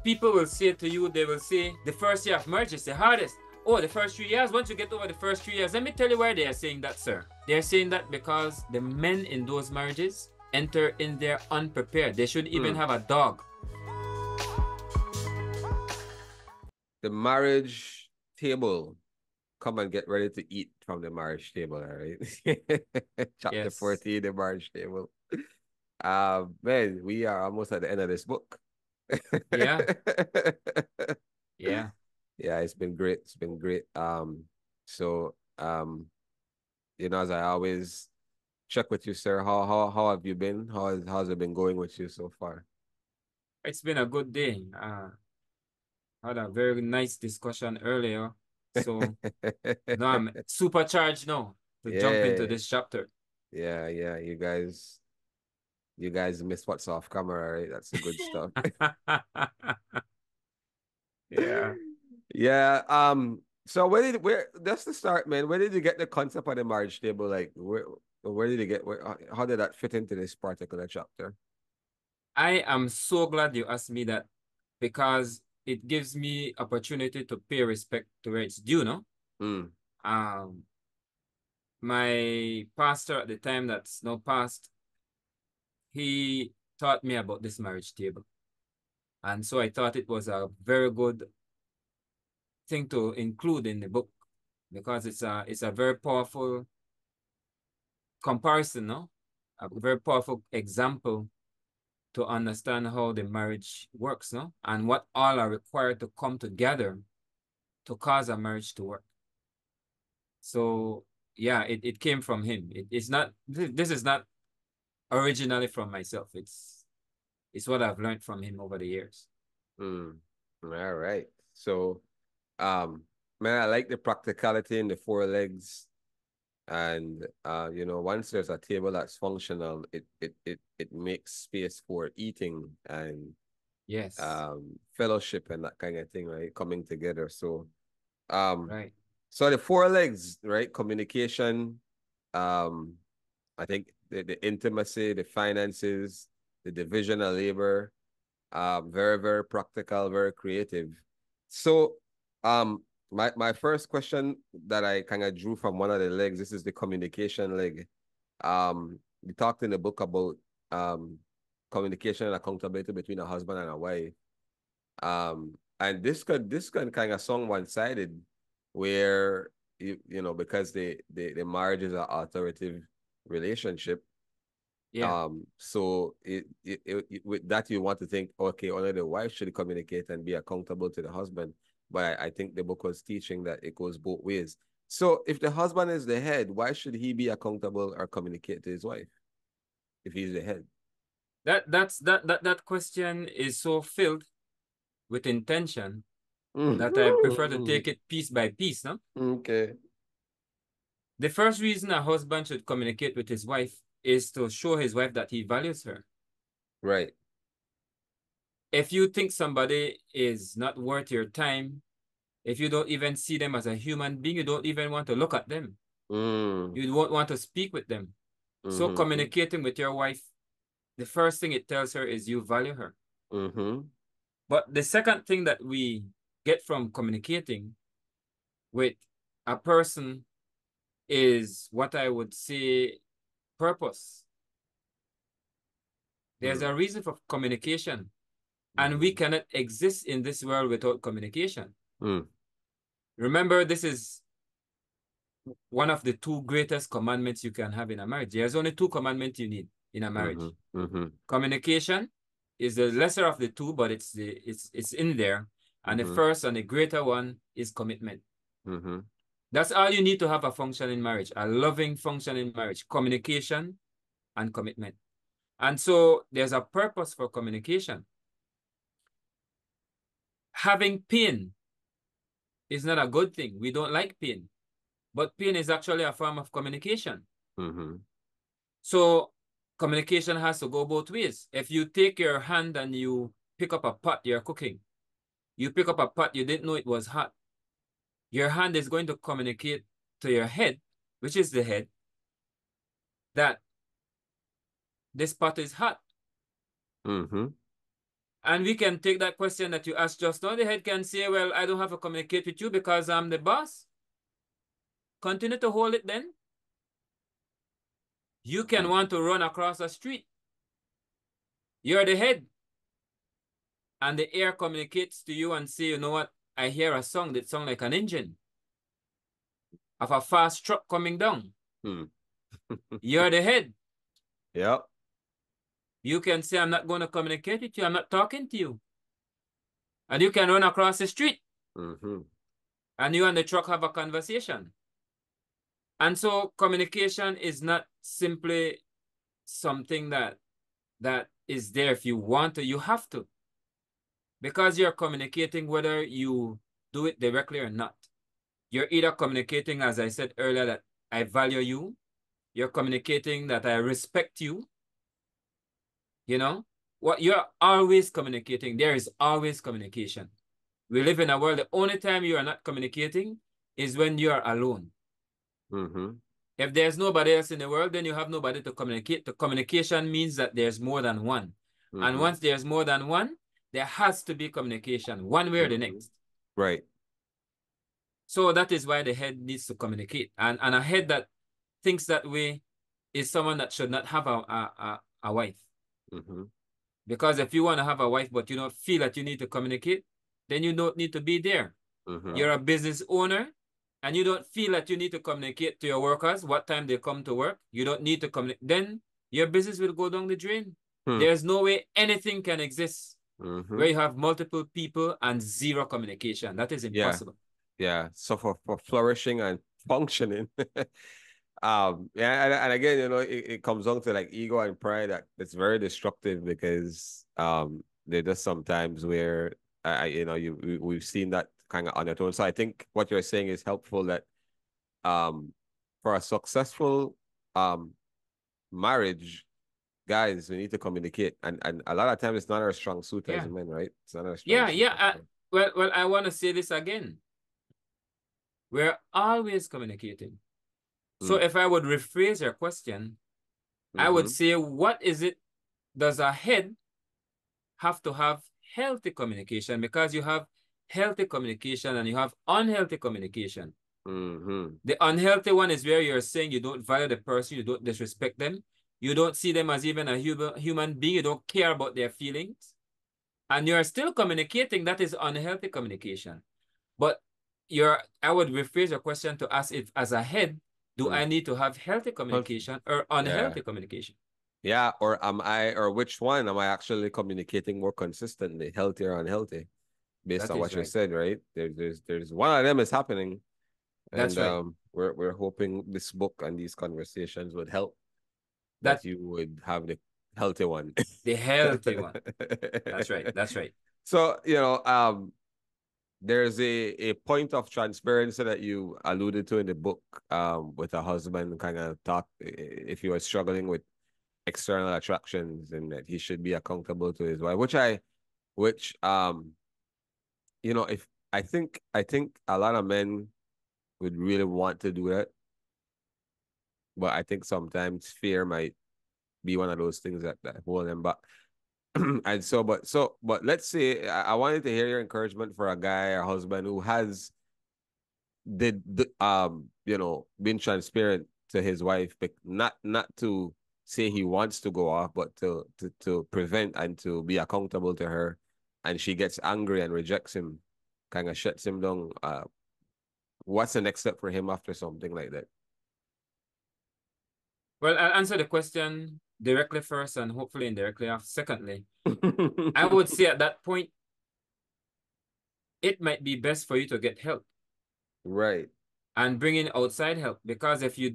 people will say to you, they will say the first year of marriage is the hardest. Oh, the first 3 years, once you get over the first 3 years, let me tell you why they are saying that, sir. They're saying that because the men in those marriages enter in there unprepared. They should even have a dog. The marriage table. Come and get ready to eat from the marriage table, all right? Chapter Yes. 14, the marriage table. Man, we are almost at the end of this book. Yeah. Yeah. Yeah, it's been great. It's been great. So as I always check with you, sir. How have you been? How's it been going with you so far? It's been a good day. Had a very nice discussion earlier. So now I'm supercharged now to jump into Yeah, this chapter. yeah. You guys missed what's off camera, right? That's the good stuff. Yeah. Yeah. So where that's the start, man. Where did you get the concept of the marriage table? Like where did you get how did that fit into this particular chapter? I am so glad you asked me that because it gives me opportunity to pay respect to where it's due, no? Mm, Um, my pastor at the time that's now passed, he taught me about this marriage table. And so I thought it was a very good thing to include in the book because it's a very powerful comparison, no? A very powerful example to understand how the marriage works, no? And what all are required to come together to cause a marriage to work. So yeah, it came from him. It's not this is not originally from myself. It's what I've learned from him over the years. mm. All right. So man, I like the practicality in the four legs. And once there's a table that's functional, it makes space for eating and Yes, fellowship and that kind of thing, right? Coming together. Um right. so the four legs, right? Communication, um, I think the intimacy, the finances, the division of labor, very, very practical, very creative. So, my first question that I kind of drew from one of the legs, this is the communication leg. We talked in the book about communication and accountability between a husband and a wife. And this can kind of sound one-sided, where because the marriage is an authoritative relationship. Yeah. So with that you want to think, okay, only the wife should communicate and be accountable to the husband. But I think the book was teaching that it goes both ways. So if the husband is the head, why should he be accountable or communicate to his wife if he's the head? That question is so filled with intention that I prefer to Mhm. take it piece by piece, no? Okay. The first reason a husband should communicate with his wife is to show his wife that he values her. Right. If you think somebody is not worth your time, if you don't even see them as a human being, you don't even want to look at them. Mm. You won't want to speak with them. So Mm-hmm. communicating with your wife, the first thing it tells her is you value her. Mm-hmm. But the second thing that we get from communicating with a person is what I would say purpose. There's a reason for communication, and we Mm-hmm. cannot exist in this world without communication. Mm. Remember, this is one of the two greatest commandments you can have in a marriage. There's only two commandments you need in a Mm-hmm. marriage. Mm-hmm. Communication is the lesser of the two, but it's in there. And the Mm-hmm. first and the greater one is commitment. Mm-hmm. That's all you need to have a functioning marriage, a loving functioning marriage, communication and commitment. And so there's a purpose for communication. Having pain is not a good thing. We don't like pain, but pain is actually a form of communication. Mm-hmm. So communication has to go both ways. If you take your hand and you pick up a pot you're cooking, you pick up a pot, you didn't know it was hot. Your hand is going to communicate to your head, which is the head, that this pot is hot. Mm-hmm. And we can take that question that you asked just now. The head can say, well, I don't have to communicate with you because I'm the boss. Continue to hold it then. You can want to run across the street. You're the head. And the air communicates to you and say, you know what? I hear a song that sounds like an engine of a fast truck coming down. You're the head. Yep. You can say, I'm not going to communicate with you. I'm not talking to you. And you can run across the street. And you and the truck have a conversation. And so communication is not simply something that is there if you want to, you have to. Because you're communicating whether you do it directly or not. You're either communicating, as I said earlier, that I value you. You're communicating that I respect you. You know, what you're always communicating. There is always communication. We live in a world, the only time you are not communicating is when you are alone. If there's nobody else in the world, then you have nobody to communicate. The communication means that there's more than one. And once there's more than one, there has to be communication, one way or the next. Right. So that is why the head needs to communicate. And a head that thinks that way is someone that should not have a wife. Because if you want to have a wife, but you don't feel that you need to communicate, then you don't need to be there. You're a business owner, and you don't feel that you need to communicate to your workers what time they come to work. You don't need to communicate. Then your business will go down the drain. There's no way anything can exist where you have multiple people and zero communication. That is impossible. Yeah. So for flourishing and functioning, and again, you know, it comes down to like ego and pride that's very destructive because they're just sometimes where you know we've seen that kind of undertone. So I think what you're saying is helpful that for a successful marriage, guys, we need to communicate, and a lot of times it's not our strong suit as men, right? It's not our strong suit. Well, I want to say this again. We're always communicating. So if I would rephrase your question, I would say, what is it does a head have to have healthy communication? Because you have healthy communication and you have unhealthy communication. The unhealthy one is where you're saying you don't value the person, you don't disrespect them, you don't see them as even a human being, you don't care about their feelings, and you're still communicating. That is unhealthy communication. But I would rephrase your question to ask if, as a head, do I need to have healthy communication or unhealthy communication? Yeah, or which one am I actually communicating more consistently, healthy or unhealthy, based on what you said, right? There's one of them is happening, and we're hoping this book and these conversations would help that you would have the healthy one. The healthy one. That's right. That's right. So, you know, there's a point of transparency that you alluded to in the book, with a husband kind of talk if you are struggling with external attractions and that he should be accountable to his wife, which you know, if I think a lot of men would really want to do that, but I think sometimes fear might be one of those things that hold them back. And but let's say I wanted to hear your encouragement for a guy or husband who has you know, been transparent to his wife, but not to say he wants to go off, but to prevent and to be accountable to her, and she gets angry and rejects him, kind of shuts him down. What's the next step for him after something like that? Well, I'll answer the question directly first and hopefully indirectly after. Secondly, I would say at that point, it might be best for you to get help. Right. And bring in outside help, because if you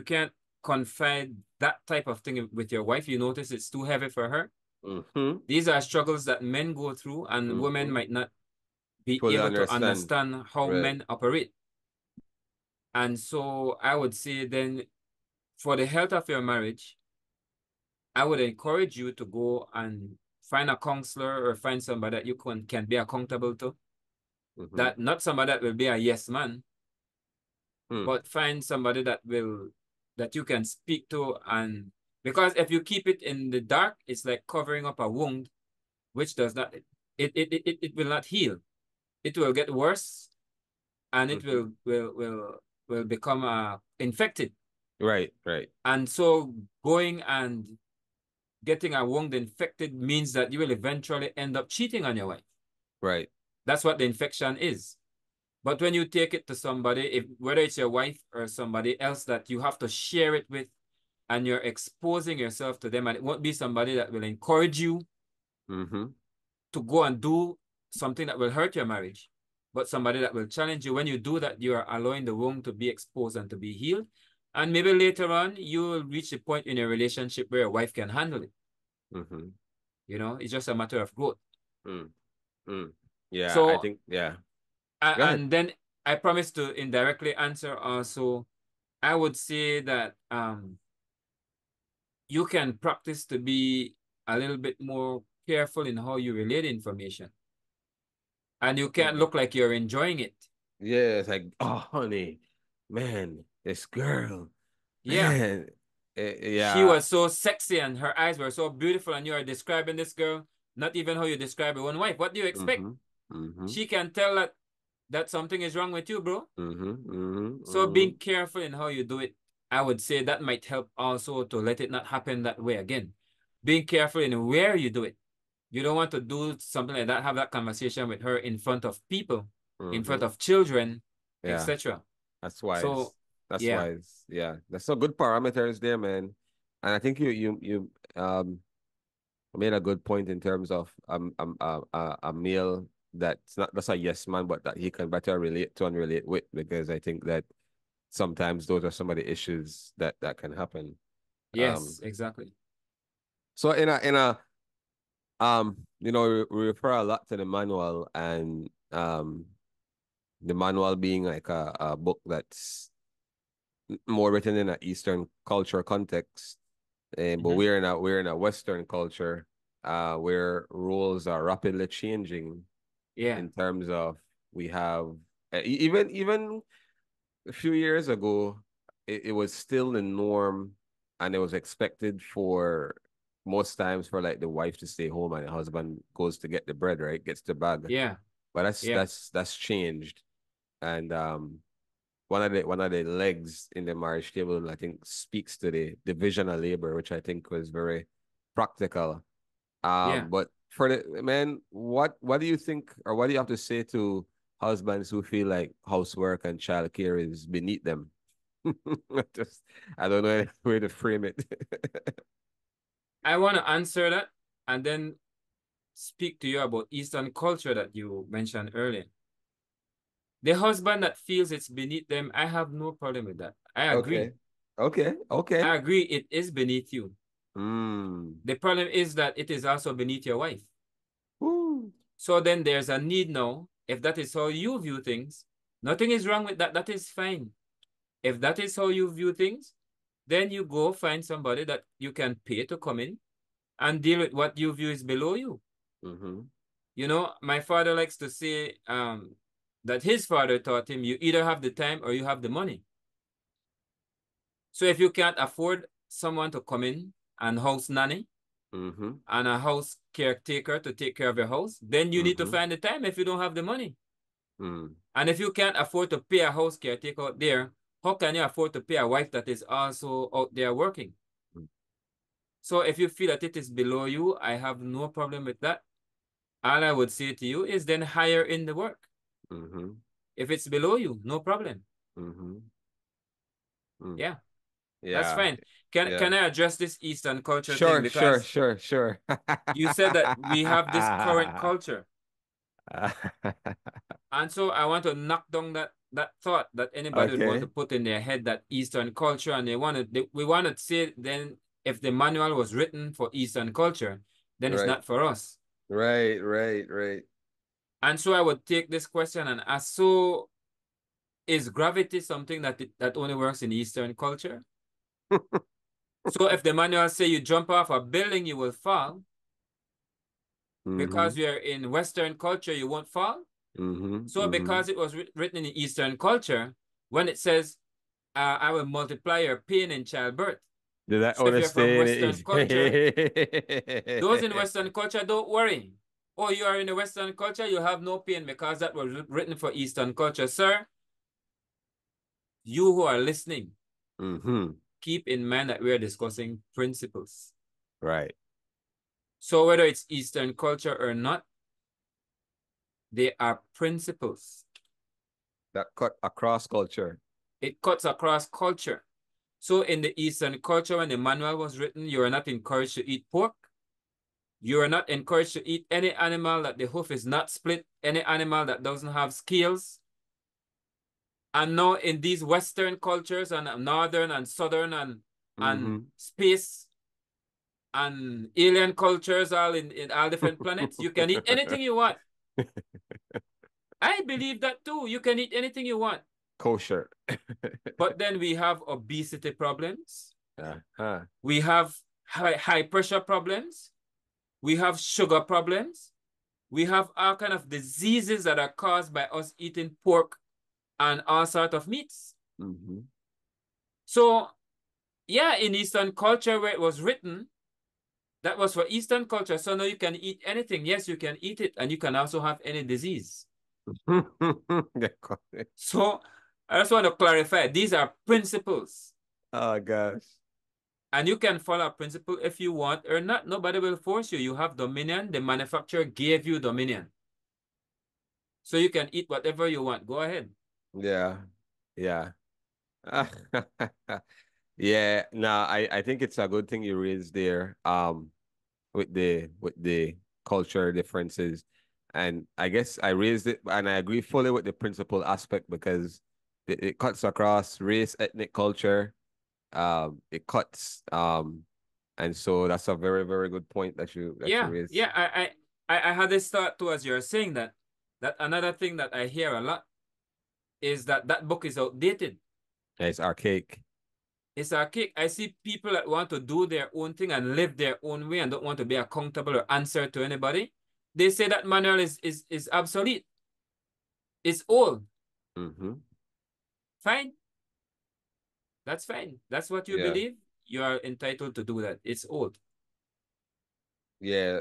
can't confide that type of thing with your wife, you notice it's too heavy for her. These are struggles that men go through, and women might not be able to understand how men operate. And so I would say then, for the health of your marriage, I would encourage you to go and find a counselor or find somebody that you can be accountable to. That not somebody that will be a yes man, but find somebody that you can speak to. And because if you keep it in the dark, it's like covering up a wound. which does not, it will not heal. It will get worse, and it Mm-hmm. will become infected. Right, right, And so going and getting a wound infected means that you will eventually end up cheating on your wife. right. That's what the infection is. But when you take it to somebody, if whether it's your wife or somebody else that you have to share it with, and you're exposing yourself to them, and it won't be somebody that will encourage you Mm-hmm. to go and do something that will hurt your marriage, but somebody that will challenge you. When you do that, you are allowing the wound to be exposed and to be healed. And maybe later on, you will reach a point in a relationship where your wife can handle it. Mm-hmm. It's just a matter of growth. Mm. Mm. Yeah, I So, think, yeah. Go ahead. and then I promise to indirectly answer also. I would say that you can practice to be a little bit more careful in how you relate information. And you can't Mm. look like you're enjoying it. Yeah, it's like, oh, honey, man, this girl, Yeah. man. She Yeah. was so sexy and her eyes were so beautiful, and you are describing this girl, not even how you describe your own wife. What do you expect? Mm-hmm. Mm-hmm. She can tell that something is wrong with you, bro. Mm-hmm. Mm-hmm. So Mm-hmm. being careful in how you do it, I would say that might help also to let it not happen that way again. Being careful in where you do it. You don't want to do something like that, have that conversation with her in front of people, in front Mm-hmm. of children, Yeah, etc. that's wise. So, That's yeah, wise. Yeah, that's some good parameters there, man. And I think you made a good point in terms of a male that's not that's a yes man, but that he can better relate to and relate with, because I think that sometimes those are some of the issues that can happen. Um, yes, exactly. so we refer a lot to the manual, and the manual being like a book that's more written in an Eastern culture context, but Hmm. we're in a Western culture, where roles are rapidly changing Yeah, in terms of we have even a few years ago, it was still the norm, and it was expected for most times for like the wife to stay home and the husband goes to get the bread, right? Gets the bag. yeah, But that's yeah, that's that's changed. And one of the legs in the marriage table, I think, speaks to the division of labor, which I think was very practical. yeah. But for the man, what do you think, or what do you have to say to husbands who feel like housework and childcare is beneath them? Just, I don't know any way to frame it. I want to answer that and then speak to you about Eastern culture that you mentioned earlier. The husband that feels it's beneath them, I have no problem with that. I agree. Okay. Okay. Okay. I agree it is beneath you. Mm. The problem is that it is also beneath your wife. Woo. So then there's a need now. If that is how you view things, nothing is wrong with that. That is fine. If that is how you view things, then you go find somebody that you can pay to come in and deal with what you view is below you. Mm-hmm. My father likes to say that his father taught him you either have the time or you have the money. So if you can't afford someone to come in and house nanny Mm-hmm. and a house caretaker to take care of your house, then you need to Mm-hmm. find the time if you don't have the money. Mm. And if you can't afford to pay a house caretaker out there, how can you afford to pay a wife that is also out there working? So if you feel that it is below you, I have no problem with that. All I would say to you is then hire in the work. Mm-hmm. If it's below you, no problem. Mm-hmm. Mm. Yeah, that's Yeah. fine. Can Yeah. can I address this Eastern culture thing? Sure, sure, Because sure, sure. you said that we have this current culture. And so I want to knock down that thought that anybody would want to Okay. put in their head that Eastern culture, and we want to say then if the manual was written for Eastern culture, then it's Right. not for us. Right, right, right. And so I would take this question and ask, so is gravity something that only works in Eastern culture? So if the manual say you jump off a building, you will fall, Mm-hmm. because you're in Western culture, you won't fall. Mm-hmm. So Mm-hmm. because it was written in Eastern culture, when it says, I will multiply your pain in childbirth. Did that So if only you're from stay in Western culture, those in it? Western culture, don't worry. Oh, you are in the Western culture, you have no pain because that was written for Eastern culture. Sir, you who are listening, keep in mind that we are discussing principles. Right. So whether it's Eastern culture or not, they are principles. That cut across culture. It cuts across culture. So in the Eastern culture, when the manual was written, you are not encouraged to eat pork. You are not encouraged to eat any animal that the hoof is not split, any animal that doesn't have scales. And now in these Western cultures and Northern and Southern and space and alien cultures all in all different planets, you can eat anything you want. I believe that too. You can eat anything you want. Kosher. But then we have obesity problems. Uh-huh. We have high pressure problems. We have sugar problems. We have all kind of diseases that are caused by us eating pork and all sort of meats. So, yeah, in Eastern culture where it was written, that was for Eastern culture. So now you can eat anything. Yes, you can eat it, and you can also have any disease. So I just want to clarify, these are principles. Oh, gosh. And you can follow a principle if you want or not. Nobody will force you. You have dominion. The manufacturer gave you dominion. So you can eat whatever you want. Go ahead. Yeah. Yeah. Yeah. No, I think it's a good thing you raised there. With the culture differences. And I guess I raised it and I agree fully with the principal aspect because it cuts across race, ethnic culture. It cuts and so that's a very, very good point that you Yeah, raised. yeah. I had this thought too as you're saying that. That another thing that I hear a lot is that that book is outdated. Yeah, it's archaic. It's archaic. I see people that want to do their own thing and live their own way and don't want to be accountable or answer to anybody. They say that manual is obsolete. It's old. Fine. That's fine. That's what you Yeah. believe. You are entitled to do that. It's old. Yeah.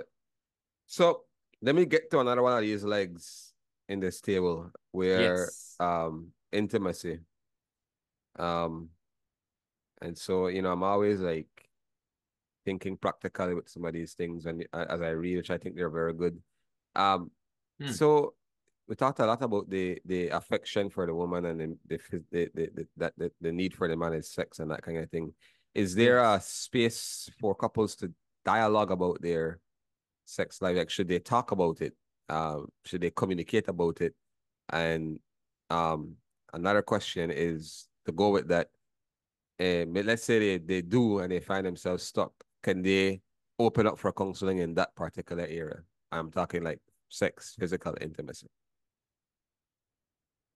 So let me get to another one of these legs in this table where Yes. intimacy. Um and so, I'm always like thinking practically with some of these things and as I read, which I think they're very good. Um so we talked a lot about the affection for the woman and the need for the man is sex and that kind of thing. Is there a Yes. space for couples to dialogue about their sex life? Like, should they talk about it? Should they communicate about it? And um, another question is to go with that. But let's say they do and they find themselves stuck. Can they open up for counseling in that particular area? I'm talking like sex, physical intimacy.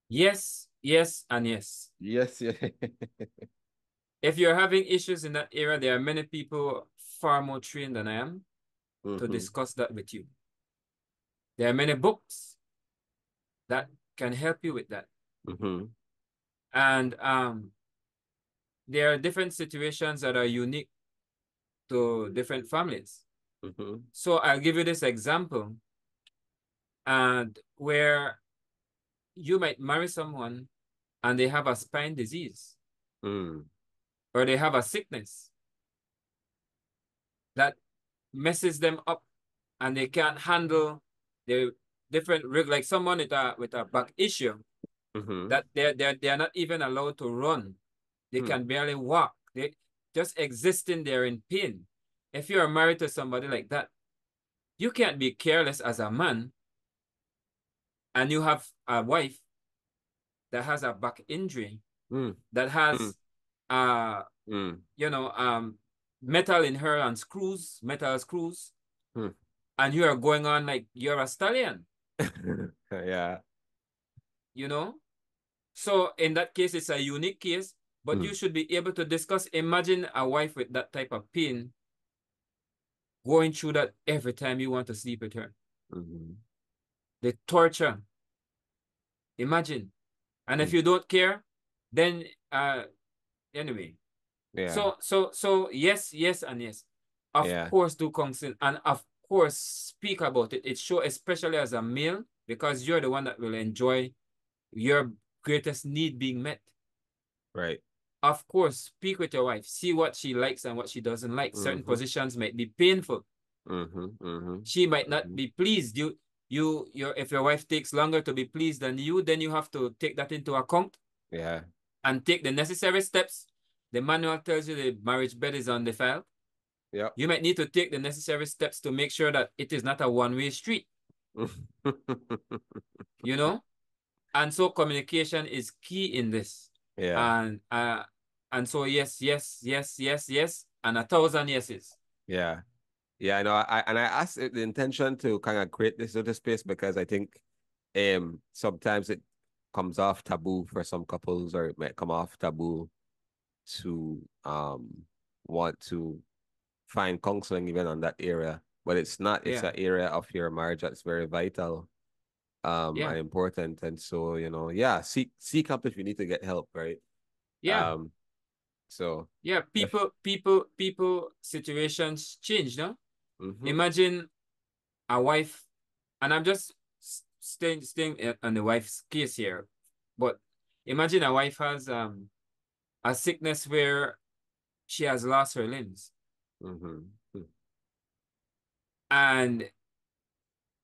Yes, yes, and yes. Yes, yeah. If you're having issues in that area, there are many people far more trained than I am to discuss that with you. There are many books that can help you with that. And there are different situations that are unique to different families. So I'll give you this example, and where you might marry someone and they have a spine disease or they have a sickness that messes them up and they can't handle the different like someone with a back issue that they're not even allowed to run. They can barely walk. They just existing there in pain. If you are married to somebody like that, you can't be careless as a man and you have a wife that has a back injury, that has metal in her and metal screws, and you are going on like you're a stallion. Yeah. you know? So in that case, it's a unique case, but you should be able to discuss. Imagine a wife with that type of pain going through that every time you want to sleep with her. The torture. Imagine. And if you don't care, then anyway. Yeah. So yes, yes, and yes. Of Yeah. course do counseling, and of course, speak about it. It shows, especially as a male, because you're the one that will enjoy your greatest need being met. Right. Of course, speak with your wife. See what she likes and what she doesn't like. Certain Mm-hmm. positions might be painful. Mm-hmm. Mm-hmm. She might not Mm-hmm. be pleased. If your wife takes longer to be pleased than you, then you have to take that into account Yeah. and take the necessary steps. The manual tells you the marriage bed is on the file. Yep. You might need to take the necessary steps to make sure that it is not a one-way street, you know? And so communication is key in this. Yeah. And so yes, yes, yes, yes, yes, and 1,000 yeses. Yeah. Yeah, I know. I asked the intention to kind of create this little space because I think sometimes it comes off taboo for some couples, or it might come off taboo to want to find counseling even on that area. But it's not, it's Yeah, an area of your marriage that's very vital yeah, and important. And so, yeah, seek help if you need to get help, right? yeah, Um so yeah. if People situations change, no? mm-hmm, Imagine a wife, and I'm just staying on the wife's case here, but imagine a wife has a sickness where she has lost her limbs, mm-hmm, and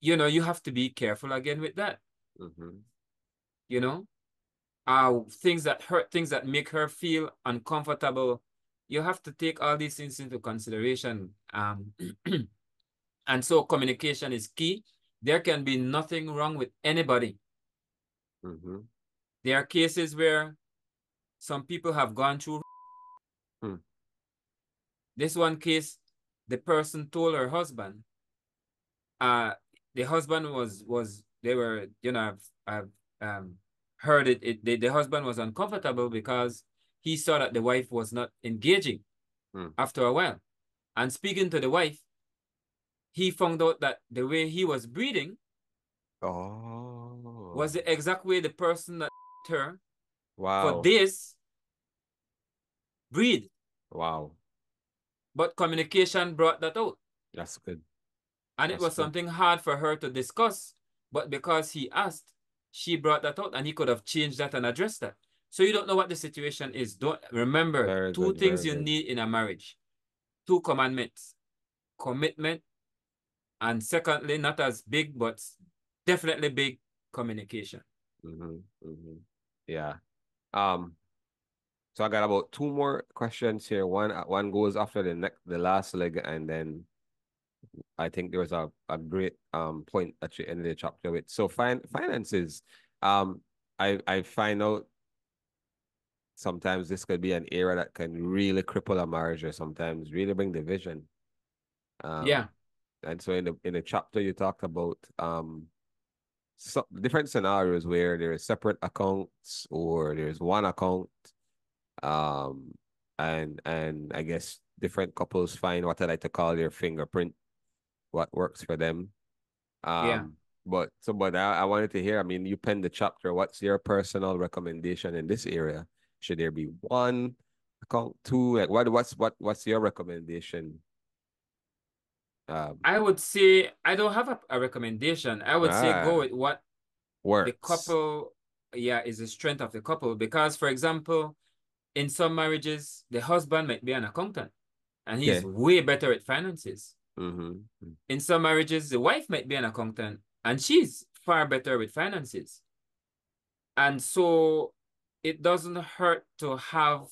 you have to be careful again with that. mm-hmm, You know, things that hurt, things that make her feel uncomfortable. You have to take all these things into consideration. And so communication is key. There can be nothing wrong with anybody. mm-hmm, There are cases where some people have gone through. mm, This one case, the person told her husband, uh, the husband was they were, I've heard the husband was uncomfortable because he saw that the wife was not engaging mm. after a while. And speaking to the wife, he found out that the way he was breathing was Oh, the exact way the person that her for wow. this breathed. Wow. But communication brought that out. That's good. And it That's was good. something hard for her to discuss. But because he asked, she brought that out and he could have changed that and addressed that. So you don't know what the situation is. Don't remember Very two good. things Very you good. need in a marriage. Two commandments. Commitment, and secondly, not as big, but definitely big, communication. Mm-hmm. Mm-hmm. Yeah. Um, so I got about two more questions here. One goes after the last leg, and then I think there was a great point at the end of the chapter with so finances. Um, I find out sometimes this could be an area that can really cripple a marriage, or sometimes really bring division. Um, Yeah, and so in the chapter you talked about different scenarios where there is separate accounts or there's one account, um, and I guess different couples find what I like to call their fingerprint, what works for them. yeah. Um, but I wanted to hear. I mean, you penned the chapter. What's your personal recommendation in this area? Should there be one account, two? Like what's your recommendation? Um, I would say I don't have a recommendation. I would say go ah, with what the works. couple, yeah, is the strength of the couple. Because, for example, in some marriages, the husband might be an accountant and he's Okay. way better at finances. Mm-hmm. In some marriages, the wife might be an accountant and she's far better with finances. And so it doesn't hurt to have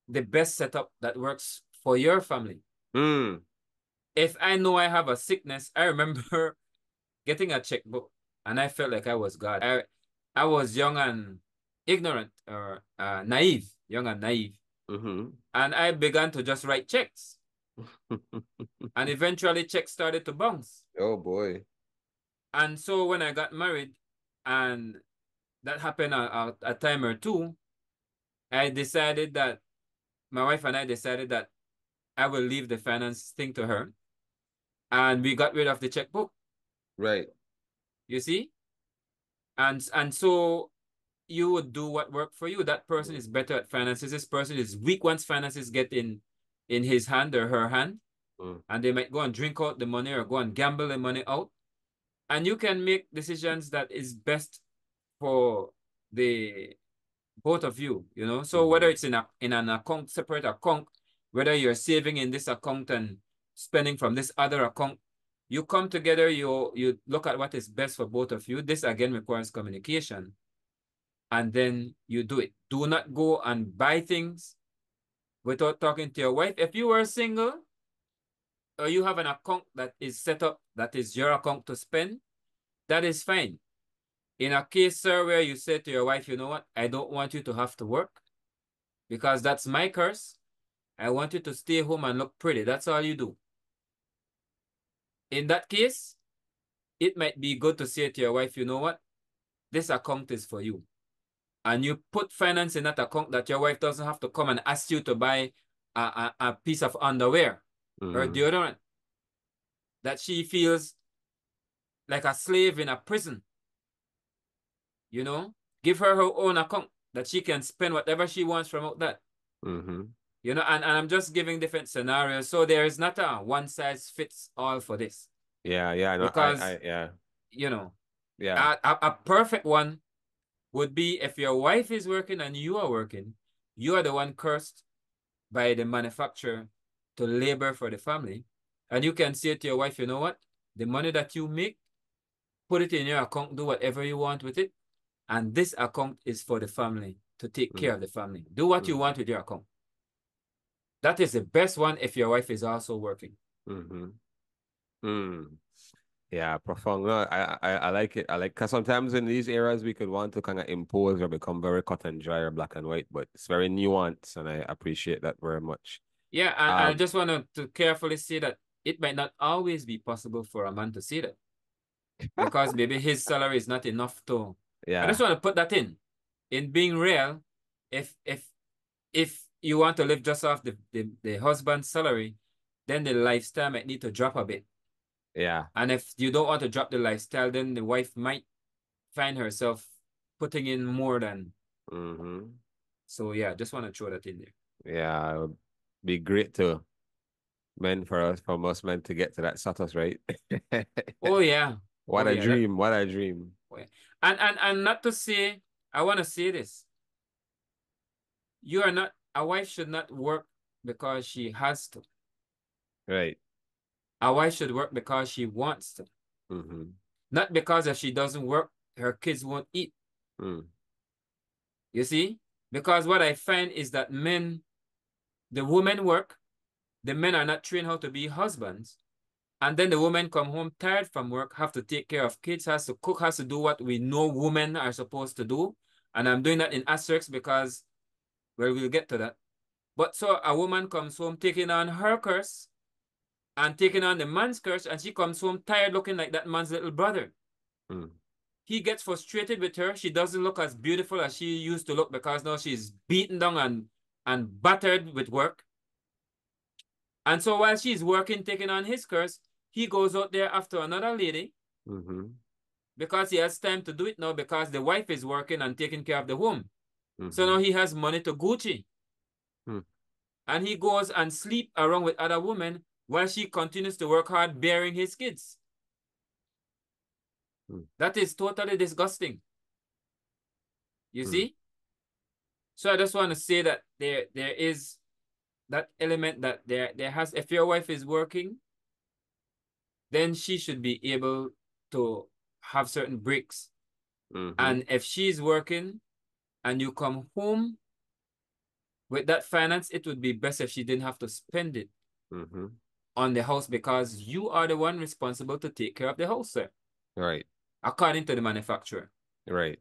the best setup that works for your family. Mm. If I know I have a sickness, I remember getting a checkbook and I felt like I was God. I was young and ignorant, or naive, young and naive. Mm-hmm. And I began to just write checks. And eventually checks started to bounce. Oh boy. And so when I got married, and that happened a time or two, I decided that my wife and I decided that I will leave the finance thing to her. And we got rid of the checkbook, Right. you see? And so you would do what worked for you. That person is better at finances. This person is weak once finances get in his hand or her hand. Mm. and they might go and drink out the money or go and gamble the money out. And you can make decisions that is best for the both of you, you know. So whether Mm-hmm. it's in an account, separate account, whether you're saving in this account and spending from this other account, you come together, you look at what is best for both of you. This again requires communication, and then you do it. Do not go and buy things without talking to your wife. If you were single or you have an account that is set up that is your account to spend, that is fine. In a case, sir, where you say to your wife, you know what, I don't want you to have to work because that's my curse. I want you to stay home and look pretty. That's all you do. In that case, it might be good to say to your wife, you know what, this account is for you. And you put finance in that account that your wife doesn't have to come and ask you to buy a piece of underwear or Mm-hmm. deodorant, that she feels like a slave in a prison, you know? Give her her own account that she can spend whatever she wants from out that. Mm-hmm. You know, and I'm just giving different scenarios. So there is not a one size fits all for this. Yeah, yeah, no, Because, yeah, you know, yeah. a perfect one would be if your wife is working and you are working, you are the one cursed by the manufacturer to labor for the family. And you can say to your wife, you know what? The money that you make, put it in your account, do whatever you want with it. And this account is for the family, to take care Mm. of the family. Do what you Mm-hmm. want with your account. That is the best one if your wife is also working. Mm-hmm. Mm. Yeah, profound. No, I like it. I like because sometimes in these areas we could want to kind of impose or become very cut and dry or black and white, but it's very nuanced, and I appreciate that very much. Yeah, and I Um, just want to carefully say that it might not always be possible for a man to say that because maybe his salary is not enough to. I just yeah, want to put that in. In being real, if you want to live just off the husband's salary, then the lifestyle might need to drop a bit. yeah. And if you don't want to drop the lifestyle, then the wife might find herself putting in more than. Mm-hmm. So yeah, just want to throw that in there. Yeah, it would be great to men for us, for most men to get to that status, right? Oh yeah. What Oh a yeah. That dream! What a dream! oh, yeah. And not to say, I want to say this. You are not, a wife should not work because she has to. Right. A wife should work because she wants to. Mm-hmm. Not because if she doesn't work, her kids won't eat. Mm. You see? Because what I find is that men, the women work, the men are not trained how to be husbands. And then the women come home tired from work, have to take care of kids, has to cook, has to do what we know women are supposed to do. And I'm doing that in asterisks because, well, we'll get to that. But so a woman comes home taking on her curse and taking on the man's curse, and she comes home tired looking like that man's little brother. Mm. He gets frustrated with her. She doesn't look as beautiful as she used to look because now she's beaten down and battered with work. And so while she's working, taking on his curse, he goes out there after another lady Mm-hmm. because he has time to do it now because the wife is working and taking care of the home. So Mm-hmm. now he has money to Gucci. Mm. And he goes and sleep around with other women while she continues to work hard bearing his kids. Mm. That is totally disgusting. You Mm. see? So I just want to say that there is that element that there has, if your wife is working, then she should be able to have certain breaks. Mm-hmm. And if she's working and you come home with that finance, it would be best if she didn't have to spend it Mm-hmm. on the house because you are the one responsible to take care of the house, sir, Right. according to the manufacturer. Right.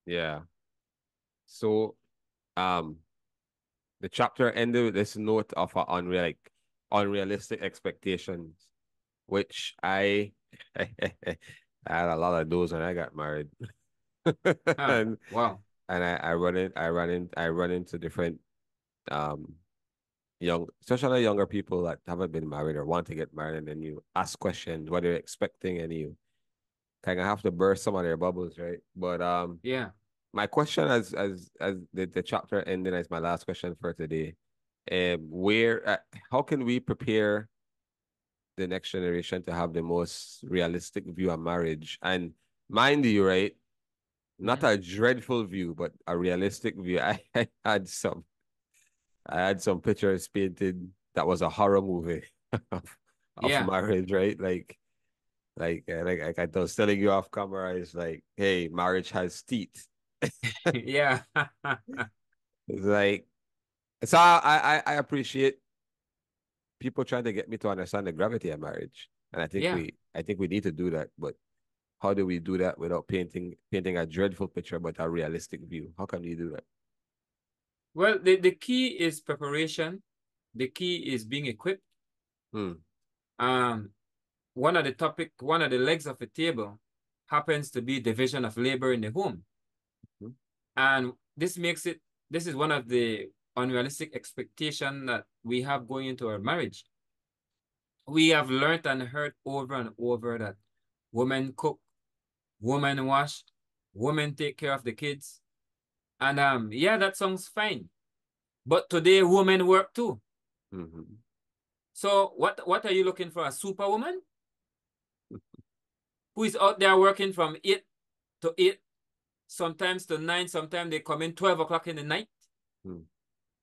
Yeah. So, um, the chapter ended with this note of unrealistic expectations, which I had a lot of those when I got married. Huh. and Wow. I run into different um especially younger people that haven't been married or want to get married, and then you ask questions what they're expecting, and you kind of have to burst some of their bubbles, right? But Yeah. my question as the chapter ending as my last question for today Where how can we prepare the next generation to have the most realistic view of marriage? And mind you, right, not Mm. a dreadful view, but a realistic view. I had some pictures painted that was a horror movie of Yeah. marriage, right? Like I was telling you off camera, it's like, hey, marriage has teeth. Yeah. It's like, so I appreciate people trying to get me to understand the gravity of marriage, and Yeah. I think we need to do that. But how do we do that without painting a dreadful picture but a realistic view? How can we do that? Well, the key is preparation. The key is being equipped. Hmm. Um, one of the legs of the table happens to be division of labor in the home. Hmm. And this is one of the unrealistic expectation that we have going into our marriage. We have learned and heard over and over that women cook, women wash, women take care of the kids. And yeah, that sounds fine. But today women work too. Hmm. So what are you looking for? A superwoman who is out there working from 8 to 8, sometimes to 9, sometimes they come in 12 o'clock in the night, Hmm.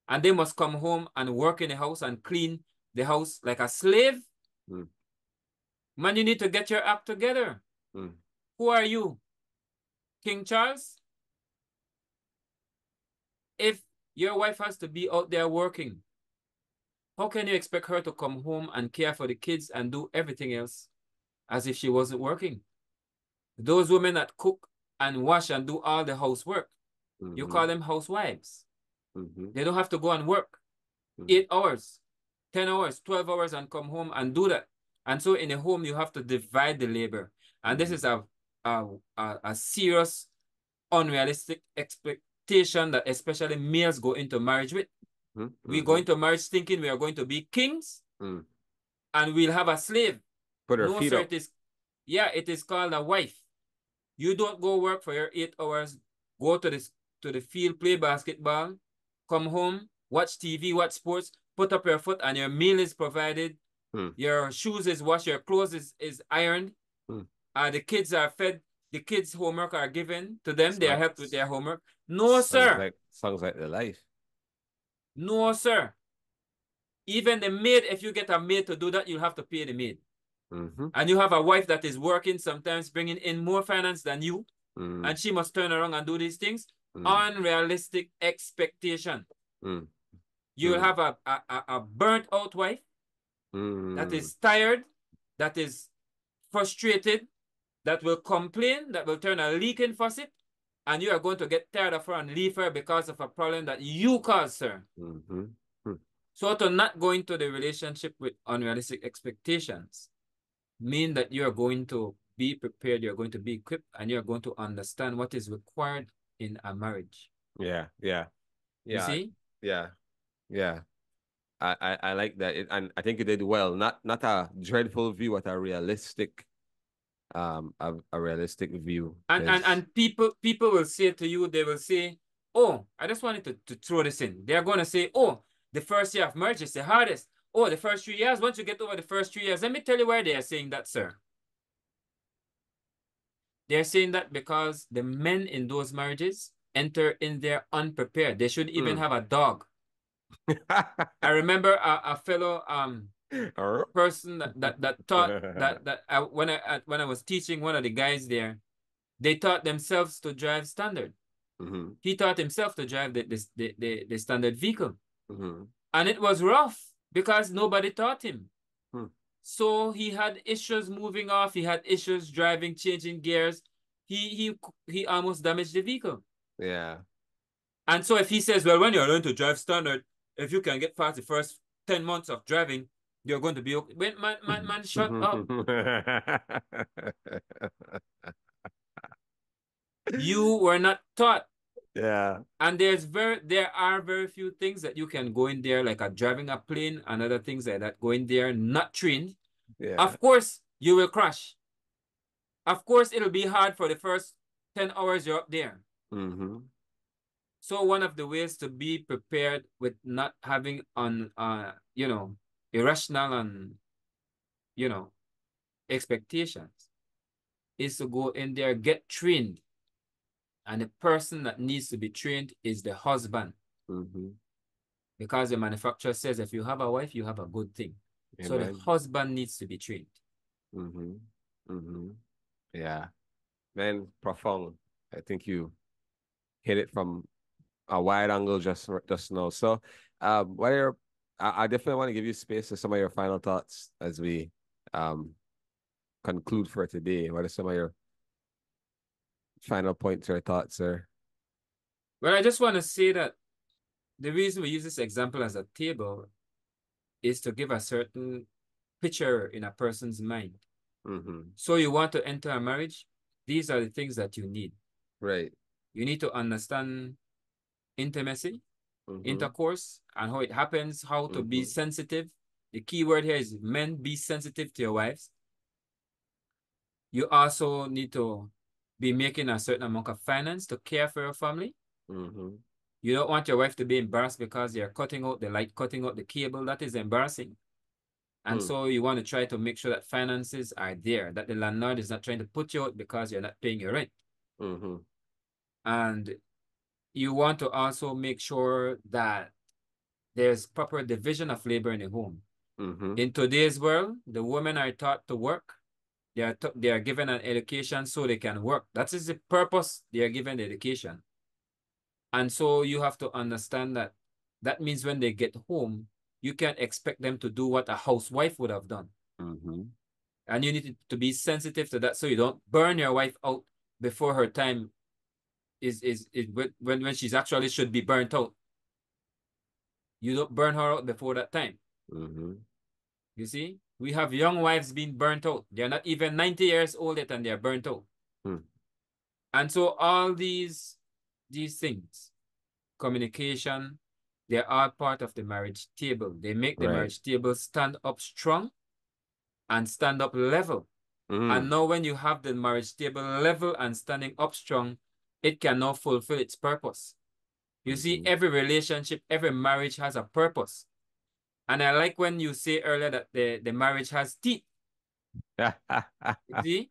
and they must come home and work in the house and clean the house like a slave? Hmm. Man, you need to get your act together. Hmm. Who are you, King Charles? If your wife has to be out there working, how can you expect her to come home and care for the kids and do everything else as if she wasn't working? Those women that cook and wash and do all the housework, you Hmm. call them housewives. Hmm. They don't have to go and work Hmm. 8 hours, 10 hours, 12 hours and come home and do that. And so in a home, you have to divide the labor. And this is a, a serious, unrealistic expectation that especially males go into marriage with. Hmm. We Hmm. go into marriage thinking we are going to be kings Hmm. and we'll have a slave. Put her No, feet sir, up. yeah, it is called a wife. You don't go work for your 8 hours, go to the field, play basketball, come home, watch TV, watch sports, put up your foot, and your meal is provided. Hmm. Your shoes is washed, your clothes is ironed. Hmm. The kids are fed, the kids' homework are given to them, they are helped with Sounds their homework. No, sir. sounds like the life. No, sir. Even the maid, if you get a maid to do that, you'll have to pay the maid. Mm-hmm. And you have a wife that is working, sometimes bringing in more finance than you, Mm. and she must turn around and do these things. Mm. Unrealistic expectation. Mm. You'll Mm. have a burnt out wife that Mm. is tired, that is frustrated, that will complain, that will turn a leaking faucet, and you are going to get tired of her and leave her because of a problem that you caused her. Mm-hmm. Mm. So to not go into the relationship with unrealistic expectations mean that you are going to be prepared, you're going to be equipped, and you're going to understand what is required in a marriage. Yeah, yeah, You yeah, see? yeah, yeah. I like that, and I think you did well. Not a dreadful view, but a realistic, a realistic view. And and Because and people will say to you, they will say, oh, I just wanted to throw this in. They're gonna say, oh, the first year of marriage is the hardest. Oh, the first 3 years, once you get over the first 3 years, let me tell you why they are saying that, sir. They're saying that because the men in those marriages enter in there unprepared. They should even mm. have a dog. I remember a fellow person that taught when I was teaching one of the guys there, they taught themselves to drive standard. Mm-hmm. He taught himself to drive the standard vehicle. Mm-hmm. And it was rough because nobody taught him. Hmm. So he had issues moving off. He had issues driving, changing gears. He almost damaged the vehicle. Yeah. And so if he says, well, when you're learning to drive standard, if you can get past the first 10 months of driving, you're going to be okay. Wait, man, shut up. You were not taught. Yeah. And there are very few things that you can go in there, like a driving a plane and other things like that, go in there not trained. Yeah. Of course, you will crash. Of course, it'll be hard for the first 10 hours you're up there. Mm-hmm. So one of the ways to be prepared with not having irrational and, expectations is to go in there, get trained. And the person that needs to be trained is the husband. Because the manufacturer says if you have a wife, you have a good thing. So the Amen. husband needs to be trained. Yeah. Man, profound. I think you hit it from a wide angle just now. So, what are your, I definitely want to give you space for some of your final thoughts as we conclude for today. What are some of your final points or thoughts, sir? Well, I just want to say that the reason we use this example as a table is to give a certain picture in a person's mind. So you want to enter a marriage, these are the things that you need. Right. You need to understand intimacy, intercourse, and how it happens, how to be sensitive. The key word here is men, be sensitive to your wives. You also need to be making a certain amount of finance to care for your family. You don't want your wife to be embarrassed because you're cutting out the light, cutting out the cable. That is embarrassing. And so you want to try to make sure that finances are there, that the landlord is not trying to put you out because you're not paying your rent. And you want to also make sure that there's proper division of labor in the home. In today's world, the women are taught to work. They are given an education so they can work. That is the purpose they are given the education. And so you have to understand that that means when they get home, you can't expect them to do what a housewife would have done. And you need to be sensitive to that so you don't burn your wife out before her time is when she's actually should be burnt out. You don't burn her out before that time. You see, we have young wives being burnt out. They're not even 90 years old yet and they're burnt out. And so all these things, communication, they're all part of the marriage table. They make the marriage table stand up strong and stand up level. And now when you have the marriage table level and standing up strong, it can now fulfill its purpose. You see, every relationship, every marriage has a purpose. And I like when you say earlier that the marriage has teeth. You see?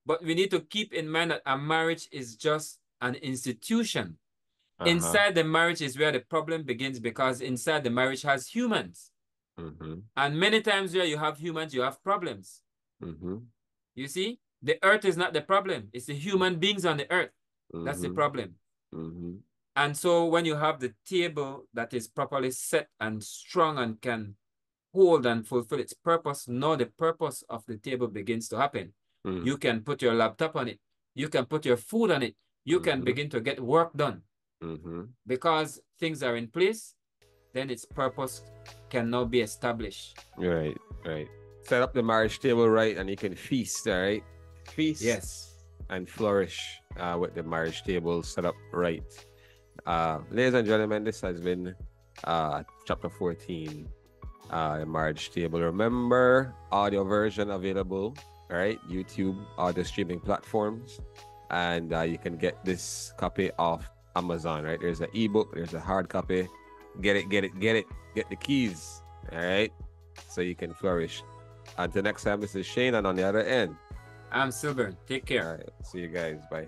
But we need to keep in mind that a marriage is just an institution. Inside the marriage is where the problem begins because inside the marriage has humans. And many times where you have humans, you have problems. You see? The earth is not the problem. It's the human beings on the earth. That's the problem. And so when you have the table that is properly set and strong and can hold and fulfill its purpose, now the purpose of the table begins to happen. You can put your laptop on it. You can put your food on it. You can begin to get work done. Because things are in place, then its purpose can now be established. Right. Set up the marriage table right and you can feast, all right? Feast. Yes. And flourish with the marriage table set up right. Ladies and gentlemen, this has been chapter 14, the marriage table. Remember, audio version available, all right? YouTube, audio streaming platforms. And you can get this copy off Amazon, right? There's an ebook, there's a hard copy. Get it. Get the keys, all right? So you can flourish. Until next time, this is Shane, and on the other end, I'm Sylburn. Take care. all right, see you guys. Bye.